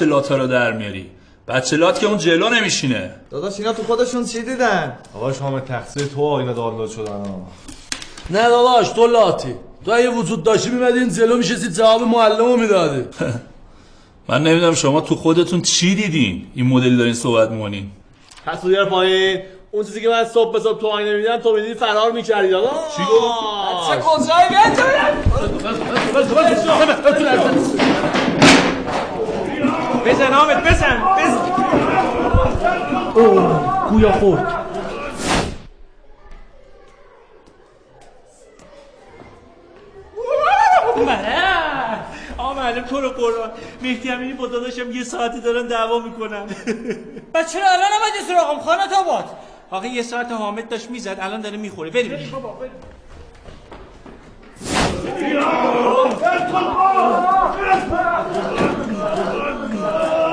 بچه لاتا رو در میاری؟ بچه لات که اون جلو نمیشینه. داداش اینا تو خودشون چی دیدن؟ آقا شما تقصیر تو اینا دانلود شدن ها. نه داداش تو لاتی، تو اگه وجود داشتی میمدی این جلو میشستی جواب معلمو میدادی. من نمیدونم شما تو خودتون چی دیدین این مدلی دارین صحبت میکنین. پس بیار پایین. اون چیزی که من صبح به صبح تو آینه میدیدم تو میدیدی فرار میکردی. چی گفت؟ چه کجایی بزن حامد بزن. گویا خورد. معلم تو رو قرآن مهدی امینی با داداشم یه ساعتی دارن دعوا میکنن. و چرا الان نمدی سراغم خانت آباد؟ آقا یه ساعت حامد داشت میزد الان داره میخوره. بریم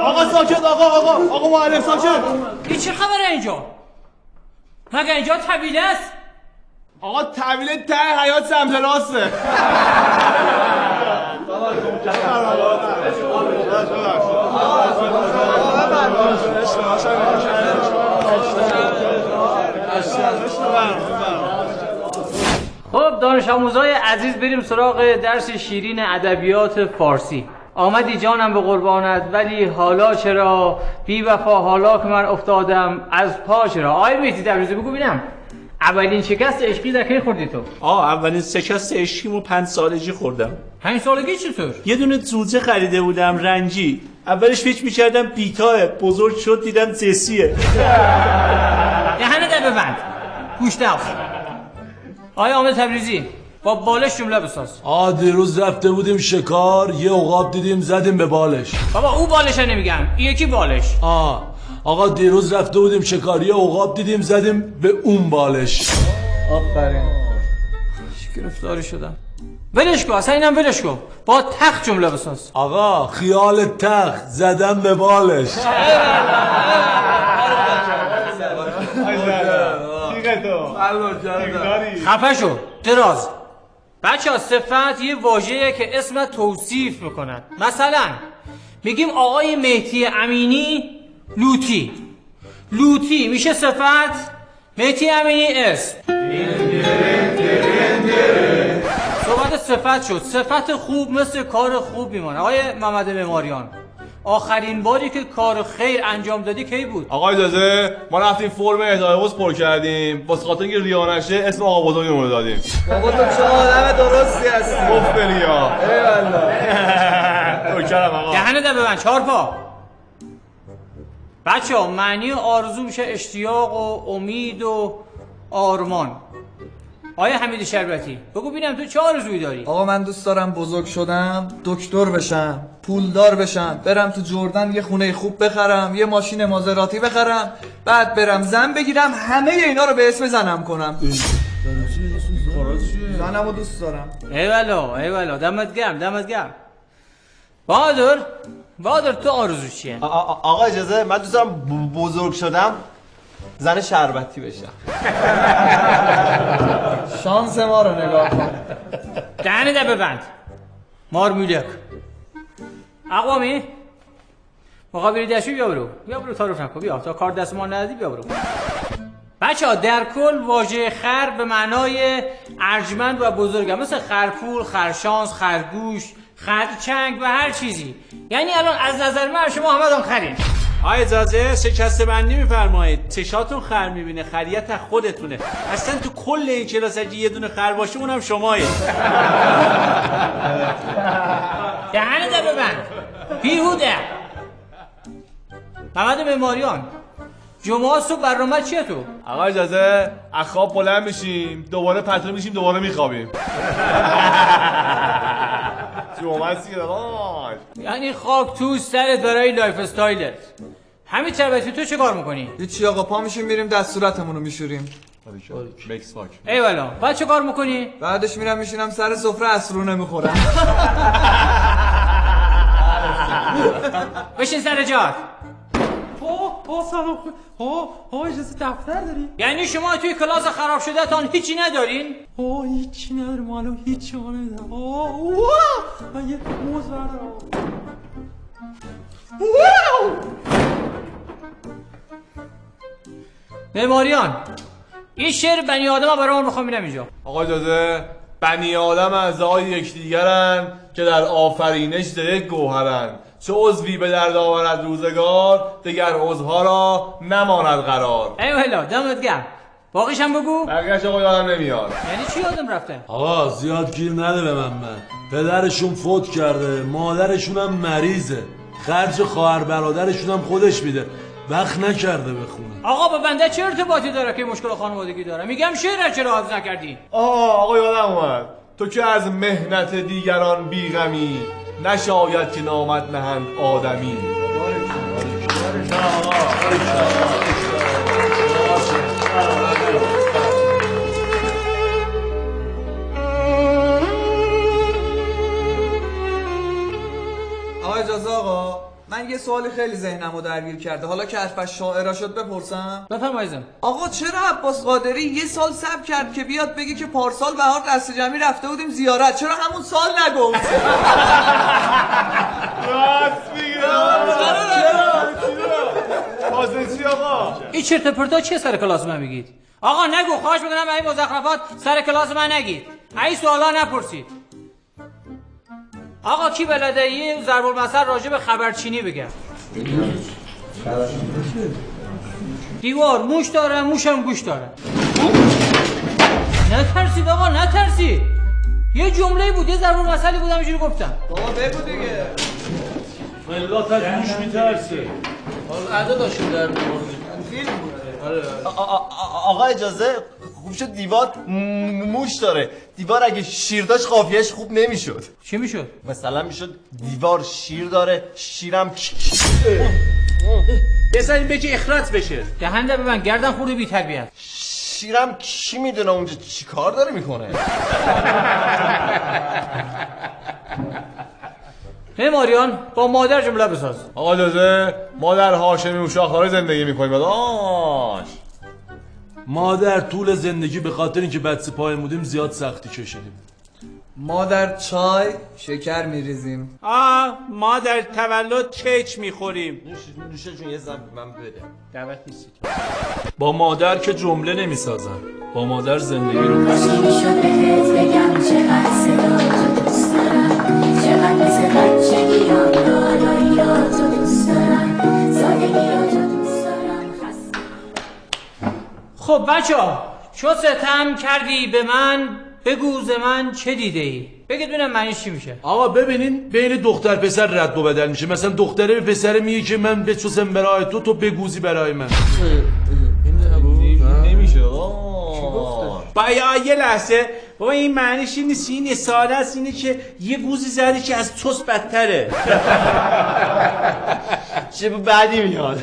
آقا ساکت. آقا معلم ساکت. این چه خبره اینجا؟ مگه اینجا طویله است؟ آقا طویله ته حیات سمت راسته. خب دانش آموزای عزیز بریم سراغ درس شیرین ادبیات فارسی. آمدی جانم به قربانت ولی حالا چرا بی وفا حالا که من افتادم از پا چرا. آقای مهدی تبریزی بگو ببینم اولین شکست عشقی در کی خوردی تو؟ اولین شکست عشقیمو 5 سالگی خوردم. 5 سالگی چطور؟ یه دونه زوزه خریده بودم رنجی. اولش فکر می‌کردم بیتاه، بزرگ شد دیدم زسیه. دهنه در ببند. گوش داف. آقای حامد تبریزی با بالش جمله بساز. دیروز رفته بودیم شکار، یه عقاب دیدیم زدیم به بالش. بابا او بالش نمیگم، این یکی بالش. آقا دیروز رفته بودیم شکار، یه عقاب دیدیم زدیم به اون بالش. آفرین. گرفتاری شدم. ولش کن، اصلا اینم ولش کن. با تخت جمله بساز. آقا خیال تخت زدم به بالش. خفه شو دراز. بچه ها صفت یه واژه‌ایه که اسم توصیف میکنن. مثلا میگیم آقای مهدی امینی لوتی میشه صفت، مهدی امینی اسم. صحبت صفت شد. صفت خوب مثل کار خوب میمونه. آقای محمد معماریان آخرین باری که کار خیر انجام دادی کی بود؟ آقا اجازه ما رفتیم فرم اهدای حوض پر کردیم واسه خاطر اینکه ریا نشه اسم آقا بزرگمون رو دادیم. بابا تو چه آدم درستی هستی. مفبریا. ایوالله. نوکرم آقا. دهنه ده ببند 4 پا. بچه ها معنی آرزو میشه اشتیاق و امید و آرمان. آیا حمید شربتی بگو ببینم تو چه آرزویی داری؟ آقا من دوست دارم بزرگ شدم دکتر بشم، پولدار بشم، برم تو جردن یه خونه خوب بخرم، یه ماشین مازراتی بخرم، بعد برم زن بگیرم، همه اینا رو به اسم زنم کنم. زنمو دوست دارم. ایوالا دمت گرم. بهادر تو آرزو چیه؟ آقا اجازه من دوست دارم بزرگ شدم زن شربتی بشم. شانس ما رو نگاه کن. دهنه ده ببند مارمولک. اقوامی مقابل دستشوی بیا برو تعارف نکن. بیا تا کار دست ما ندادی بیا برو. بچه ها در کل واژه خر به معنای ارجمند و بزرگ مثل خرپول، خرشانس، خرگوش، خرچنگ و هر چیزی. یعنی الان از نظر من شما همه خرین. آقا اجازه شکسته بندی میفرمایید. چشاتون خر میبینه، خریت از خودتونه. اصلا تو کل این کلاس اگه یه دونه خر باشه اونم شمایید. دهنه ده ببند بیهوده. محمد معماریان جمعه صبح برنامه چیه تو؟ آقا اجازه از خواب بلند میشیم دوباره پتو میشیم دوباره میخوابیم. جمعه سی داداش. یعنی خاک تو سرت برای لایف استایلت. همین تربیتی تو چه کار میکنی؟ هیچی آقا پا میشیم میریم دستورتمون رو میشوریم. مکس فاک. ایوالا بعد چه کار میکنی؟ بعدش میرم میشینم سر سفره عصرونه میخورم. بشین سر جات. سلام. اجازه دفتر داری؟ یعنی شما توی کلاس خراب شده تان هیچی ندارین؟ هیچی ندارم الان هیچی ندارم. من یه موز بردارم. معماریان این شعر بنی آدم برام میخوام ببینم اینجا. آقا اجازه، بنی آدم اعضای یکدیگرن که در آفرینش ز یک گوهرن، چه عضوی به درد آورد روزگار، دگر عضوها را نماند قرار. ایوه دمت گرم. باقیش هم بگو. بقیه‌اش آقا یادم نمیاد. یعنی چی یادم رفته؟ آقا زیاد گیر نده به من. پدرشون فوت کرده، مادرشون هم مریضه، خرج خواهر برادرشون هم خودش میده، وقت نکرده بخونه. آقا با بنده چه ارتباطی داره که مشکل خانوادگی داره؟ میگم شعر چرا حفظ نکردی؟ آقا یادم اومد، تو که از مهنت دیگران بیغمی، نشاید که نامت نهند آدمی. آقا اجازه آقا، من یه سوالی خیلی ذهنمو درگیر کرده، حالا که حرفش شاعرا شد بپرسم. بفرمایید. آقا چرا عباس قادری یه سال صبر کرد که بیاد بگی که پارسال بهار دست جمعی رفته بودیم زیارت، چرا همون سال نگفت؟ راست میگه. چرا؟ چی آقا؟ این چرت و پرتا چیه سر کلاس من میگید؟ آقا نگو، خواهش میکنم این مزخرفات سر کلاس من نگید. این سوالا نپرسید. آقا کی بلده یه ضرب المثل راجع به خبرچینی بگه؟ دیوار موش داره، موشم گوش داره. نترسید آقا، نترسید. یه جمله بود، یه ضرب المثلی بود، همینجوری گفتم. بابا بگو دیگه. ملت از موش میترسه. ادا داشتیم در فیلم بود. آقا اجازه، خوب شد دیوار موش داره. دیوار اگه شیر داشت قافیه‌اش خوب نمیشد. چی میشد؟ مثلا میشد دیوار شیر داره، شیرم بذارین بگی اخراج بشه. دهنده ببند، گردن خورده بی تربیت. شیرم کی میدونه اونجا چی کار داره میکنه. معماریان با مادر جمله بساز. آقا اجازه، ما در هاشمی موشاخاره زندگی میکنیم. داداش مادر طول زندگی به خاطر اینکه بدسپاه بودیم زیاد سختی کشیدیم. ما در چای شکر میریزیم. ما در تولد کیک میخوریم. نوشه جون یه زن به من بده. دعوت نیستید. با مادر که جمله نمیسازن، با مادر زندگی رو کاشی میشد بهت بگم چقدر صدا دوست دارم، چقدر مثل بچگیام بالاییاتو دوست دارم، سادگیاتو دوست دارم. خب بچه‌ها، چو ستم کردی به من، بگو ز من چه دیده ای؟ بگید ببینم معنیش چی میشه. آقا ببینین بین دختر پسر رد و بدل میشه. مثلا دختره به پسر میگه که من بچوسم برای تو، تو بگوزی برای من. نمیشه. بایا یه لحظه بابا، این معنیش این نیست، این ساده است، اینه که یه گوزی زدی که از توس بدتره. چه بعدی میاد.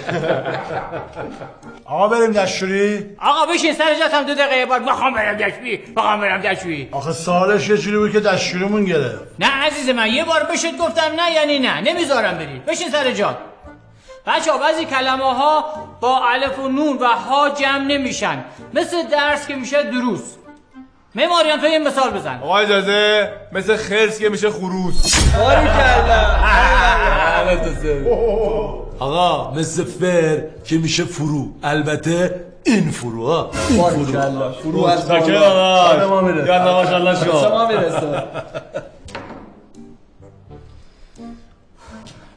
آقا بریم دستشویی. آقا بشین سر جاتم 2 دقیقه یه بار. میخوام برم دستشویی. آخه سالش یه جوری بود که دستشوییمون گرفت. نه عزیز من، یه بار بشید گفتم نه یعنی نه، نمیذارم برید. بشین سر جات. بچه‌ها بعضی کلمه ها با الف و نون و ها جمع نمیشن، مثل درس که میشه دروس. معماریان تو یه مثال بزن. آقا اجازه، مثل خرس که میشه خروس. آقا مثل فر که میشه فرو، البته این فرو ها، این فرو. فرو از تکه بالا. داداش. یالا ماشاءالله شما میرسه.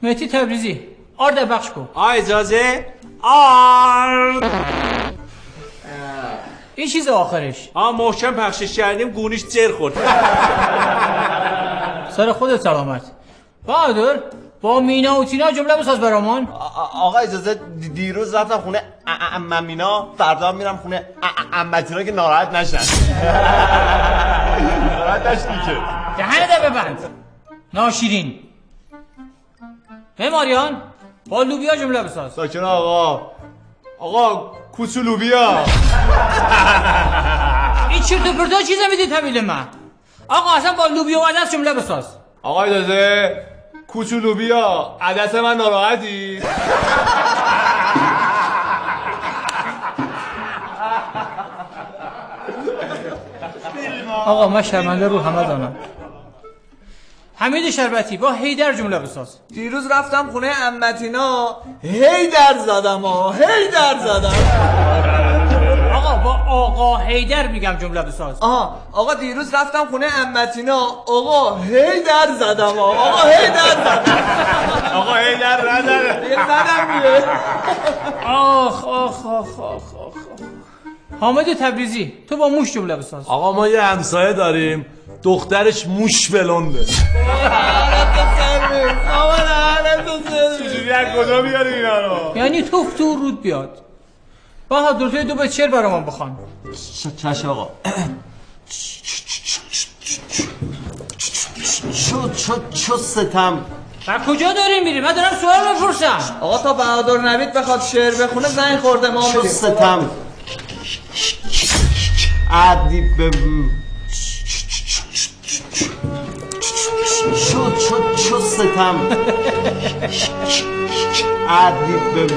مهدی تبریزی آرد بخش کن. اجازه آرد. این چیز آخرش. محکم پخشش کردیم، گونیش جر خورد. سر خودت سلامت. بهادر با مینا و تینا جمله بساز برامون. آقا اجازه، دیروز رفتم خونه عمم مینا، فردا میرم خونه عمم تینا که ناراحت نشن. ناراحت نشدی که. دهنت ببند ناشیرین. معماریان با لوبیا جمله بساز. ساکن آقا کوچولو بیا. این چرت و پرتا چیزه میدید طویل من. آقا اصلا با لوبیا و عدس جمله بساز. آقا اجازه، کوچولو بیا، عدس من ناراحتی؟ آقا من شرمنده رو همه دانم. حمید شربتی با حیدر جمله بساز. دیروز رفتم خونه عمتینا، هی در زدم هی در زدم. آقا با آقا حیدر میگم جمله بساز. آقا دیروز رفتم خونه عمتینا، آقا هی در زدم آقا هی در زدم. آقا هیدر نداره. یه زدم دیگه. آخ حامد تبریزی تو با موش جمله بساز. آقا ما یه همسایه داریم دخترش موش بلنده. چجوری از کجا بیاری اینا رو؟ یعنی توف تو رود بیاد. بهادر تو 2 بیت شعر برام بخوان. چش آقا. چو ستم. بر کجا داری میری؟ من دارم سوال میپرسم. آقا تا بهادر نوید بخواد شعر بخونه زنگ خورده ما چو ستم. عدی به چو ستم. عدی به